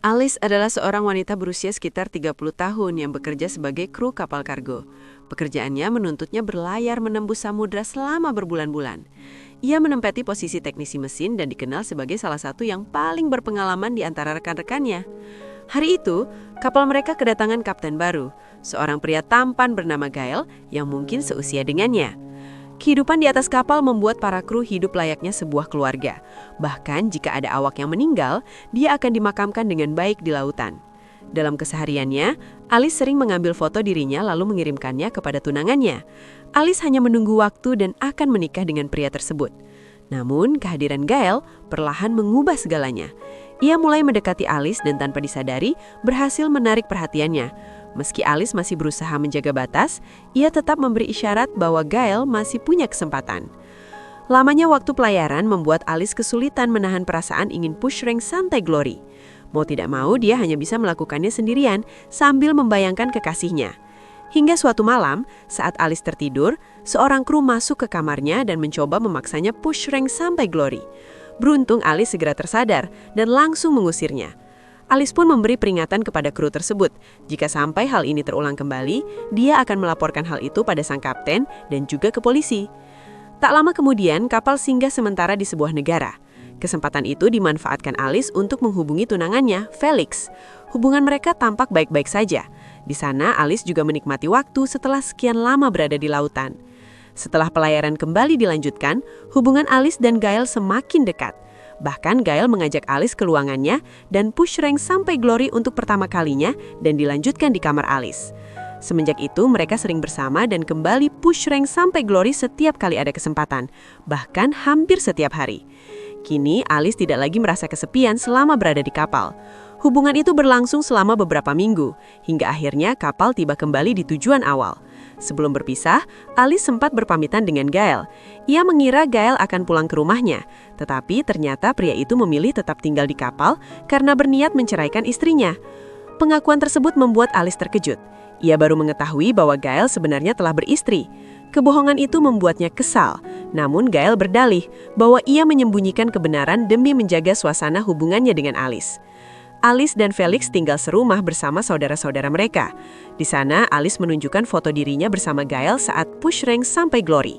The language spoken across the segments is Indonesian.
Alice adalah seorang wanita berusia sekitar 30 tahun yang bekerja sebagai kru kapal kargo. Pekerjaannya menuntutnya berlayar menembus samudra selama berbulan-bulan. Ia menempati posisi teknisi mesin dan dikenal sebagai salah satu yang paling berpengalaman di antara rekan-rekannya. Hari itu, kapal mereka kedatangan kapten baru, seorang pria tampan bernama Gail yang mungkin seusia dengannya. Kehidupan di atas kapal membuat para kru hidup layaknya sebuah keluarga. Bahkan jika ada awak yang meninggal, dia akan dimakamkan dengan baik di lautan. Dalam kesehariannya, Alice sering mengambil foto dirinya lalu mengirimkannya kepada tunangannya. Alice hanya menunggu waktu dan akan menikah dengan pria tersebut. Namun, kehadiran Gail perlahan mengubah segalanya. Ia mulai mendekati Alice dan tanpa disadari berhasil menarik perhatiannya. Meski Alice masih berusaha menjaga batas, ia tetap memberi isyarat bahwa Gail masih punya kesempatan. Lamanya waktu pelayaran membuat Alice kesulitan menahan perasaan ingin push rank santai glory. Mau tidak mau, dia hanya bisa melakukannya sendirian sambil membayangkan kekasihnya. Hingga suatu malam, saat Alice tertidur, seorang kru masuk ke kamarnya dan mencoba memaksanya push rank sampai glory. Beruntung Alice segera tersadar dan langsung mengusirnya. Alice pun memberi peringatan kepada kru tersebut. Jika sampai hal ini terulang kembali, dia akan melaporkan hal itu pada sang kapten dan juga ke polisi. Tak lama kemudian, kapal singgah sementara di sebuah negara. Kesempatan itu dimanfaatkan Alice untuk menghubungi tunangannya, Felix. Hubungan mereka tampak baik-baik saja. Di sana, Alice juga menikmati waktu setelah sekian lama berada di lautan. Setelah pelayaran kembali dilanjutkan, hubungan Alice dan Gail semakin dekat. Bahkan Gail mengajak Alice ke ruangannya dan push rank sampai glory untuk pertama kalinya dan dilanjutkan di kamar Alice. Semenjak itu mereka sering bersama dan kembali push rank sampai glory setiap kali ada kesempatan, bahkan hampir setiap hari. Kini Alice tidak lagi merasa kesepian selama berada di kapal. Hubungan itu berlangsung selama beberapa minggu, hingga akhirnya kapal tiba kembali di tujuan awal. Sebelum berpisah, Alice sempat berpamitan dengan Gail. Ia mengira Gail akan pulang ke rumahnya, tetapi ternyata pria itu memilih tetap tinggal di kapal karena berniat menceraikan istrinya. Pengakuan tersebut membuat Alice terkejut. Ia baru mengetahui bahwa Gail sebenarnya telah beristri. Kebohongan itu membuatnya kesal, namun Gail berdalih bahwa ia menyembunyikan kebenaran demi menjaga suasana hubungannya dengan Alice. Alice dan Felix tinggal serumah bersama saudara-saudara mereka. Di sana, Alice menunjukkan foto dirinya bersama Gail saat push rank sampai glory.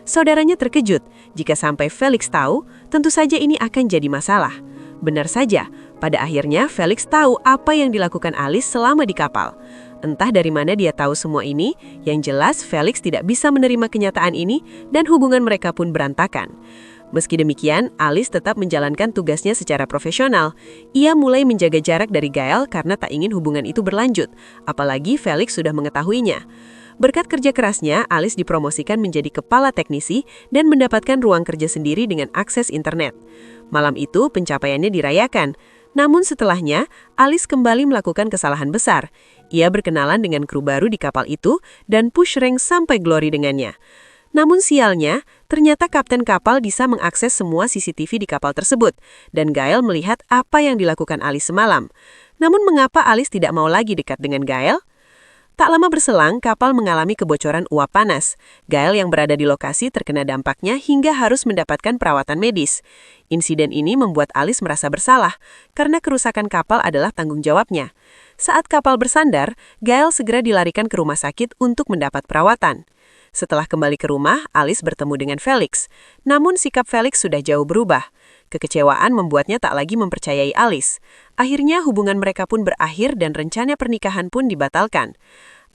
Saudaranya terkejut. Jika sampai Felix tahu, tentu saja ini akan jadi masalah. Benar saja, pada akhirnya Felix tahu apa yang dilakukan Alice selama di kapal. Entah dari mana dia tahu semua ini, yang jelas Felix tidak bisa menerima kenyataan ini dan hubungan mereka pun berantakan. Meski demikian, Alice tetap menjalankan tugasnya secara profesional. Ia mulai menjaga jarak dari Gail karena tak ingin hubungan itu berlanjut, apalagi Felix sudah mengetahuinya. Berkat kerja kerasnya, Alice dipromosikan menjadi kepala teknisi dan mendapatkan ruang kerja sendiri dengan akses internet. Malam itu, pencapaiannya dirayakan. Namun setelahnya, Alice kembali melakukan kesalahan besar. Ia berkenalan dengan kru baru di kapal itu dan push rank sampai glory dengannya. Namun sialnya, ternyata kapten kapal bisa mengakses semua CCTV di kapal tersebut, dan Gail melihat apa yang dilakukan Alice semalam. Namun mengapa Alice tidak mau lagi dekat dengan Gail? Tak lama berselang, kapal mengalami kebocoran uap panas. Gail yang berada di lokasi terkena dampaknya hingga harus mendapatkan perawatan medis. Insiden ini membuat Alice merasa bersalah, karena kerusakan kapal adalah tanggung jawabnya. Saat kapal bersandar, Gail segera dilarikan ke rumah sakit untuk mendapat perawatan. Setelah kembali ke rumah, Alice bertemu dengan Felix. Namun sikap Felix sudah jauh berubah. Kekecewaan membuatnya tak lagi mempercayai Alice. Akhirnya hubungan mereka pun berakhir dan rencana pernikahan pun dibatalkan.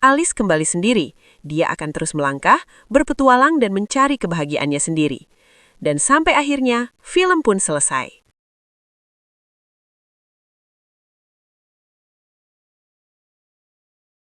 Alice kembali sendiri. Dia akan terus melangkah, berpetualang dan mencari kebahagiaannya sendiri. Dan sampai akhirnya, film pun selesai.